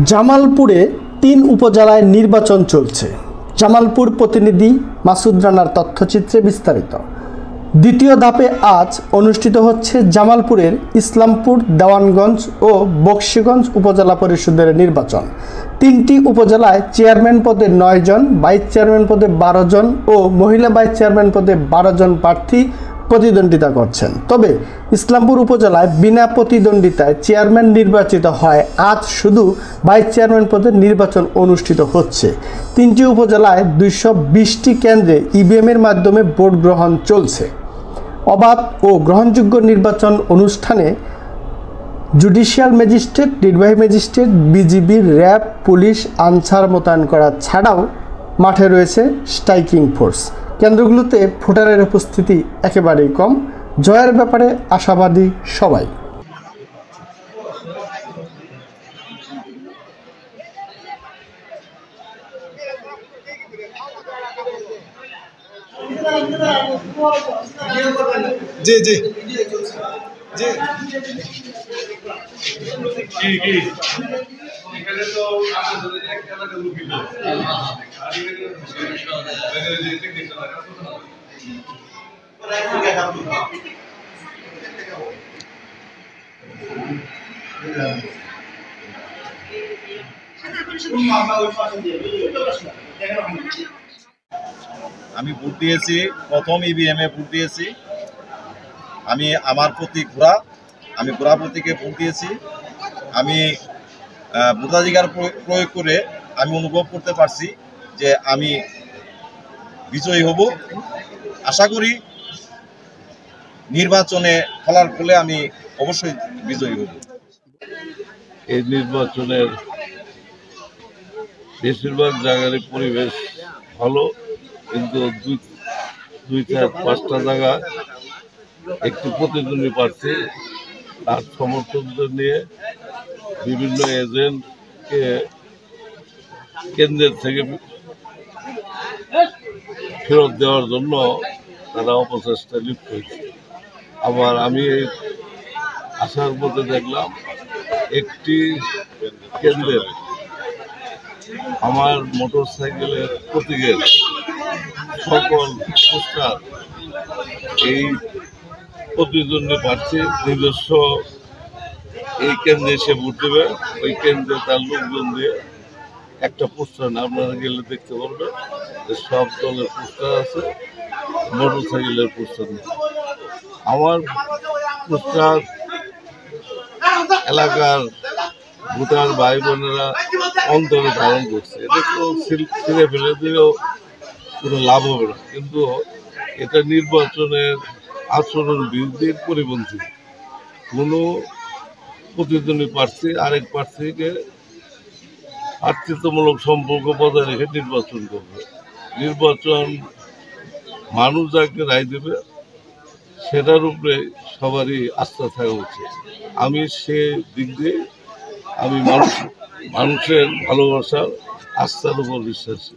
জামালপুরে ৩ উপজেলায় নির্বাচন চলছে। জামালপুর প্রতিনিধি মাসুদ রানার তথ্যচিত্রে বিস্তারিত। দ্বিতীয় ধাপে আজ অনুষ্ঠিত হচ্ছে জামালপুরের ইসলামপুর, দেওয়ানগঞ্জ ও বকশীগঞ্জ উপজেলা পরিষদের নির্বাচন। ৩টি উপজেলায় চেয়ারম্যান পদে ৯ জন, ভাইস চেয়ারম্যান পদে ১২ জন ও মহিলা ভাইস চেয়ারম্যান পদে ১২ জন প্রার্থী প্রতিদ্বন্দ্বিতা করছেন। তবে ইসলামপুর উপজেলায় বিনা প্রতিদ্বন্দ্বিতায় চেয়ারম্যান নির্বাচিত হয়। আজ শুধু ভাইস চেয়ারম্যান পদের নির্বাচন অনুষ্ঠিত হচ্ছে। 3টি উপজেলায় 220টি কেন্দ্রে ইভিএমের মাধ্যমে ভোট গ্রহণ চলছে। অবাধ ও গ্রহণযোগ্য নির্বাচন অনুষ্ঠানে জুডিশিয়াল ম্যাজিস্ট্রেট, নির্বাহী magistrate, BGB, RAB, police, answer মোতায়েন করা ছাড়াও মাঠে রয়েছে স্ট্রাইকিং ফোর্স। কেন্দ্রগুলোতে ভোটারের উপস্থিতি একেবারেই কম। জয়ের ব্যাপারে আশাবাদী সবাই। জি জি জি আমি ভোট দিয়েছি, প্রথম ইভিএমে ভোট দিয়েছি। আমি আমার প্রতীক ঘোড়া, আমি ঘোড়া প্রতীকে ভোট দিয়েছি। আমি ভোটাধিকার প্রয়োগ করে আমি অনুভব করতে পারছি যে আমি বিজয়ী হব। আশা করি নির্বাচনে ফলাফলে আমি অবশ্যই বিজয়ী হব। এই নির্বাচনের বেশিরভাগ জায়গার পরিবেশ ভালো, কিন্তু দুই চার পাঁচটা জায়গা একটু প্রতিদ্বন্দ্বী প্রার্থী তার সমর্থকদের নিয়ে বিভিন্ন এজেন্টকে কেন্দ্রের থেকে ফেরত দেওয়ার জন্য তারা অপচেষ্টায় লিপ্ত হয়েছে। আবার আমি এই আসার মধ্যে দেখলাম একটি কেন্দ্রের আমার মোটর সাইকেলের প্রতীকের সকল পোস্টার এই প্রতিদ্বন্দ্বী প্রার্থী নিজস্ব এই কেন্দ্রে এসে ভোট দেবে, ওই কেন্দ্রে তার লোকজন দিয়ে একটা পোস্টার না, আপনারা গেলে দেখতে পারবেন যে সব দলের পোস্টার আছে, মোটর সাইকেলের পোস্টার নেই। আমার পোস্টার এলাকার ভোটার ভাই বোনেরা অন্তরে ধারণ করছে। এটা তো ছিঁড়ে ফেলে দিলেও কোনো লাভ হবে না, কিন্তু এটা নির্বাচনের আচরণ বিরোধীর পরিপন্থী। কোনো প্রতিদ্বন্দ্বী প্রার্থী আরেক প্রার্থীকে আত্মীয়তামূলক সম্পর্ক বজায় রেখে নির্বাচন করবে। নির্বাচন মানুষ যাকে রায় দেবে সেটার উপরে সবারই আস্থা থাকা উচিত। আমি সে দিক দিয়ে আমি মানুষের ভালোবাসার আস্থার উপর বিশ্বাসী।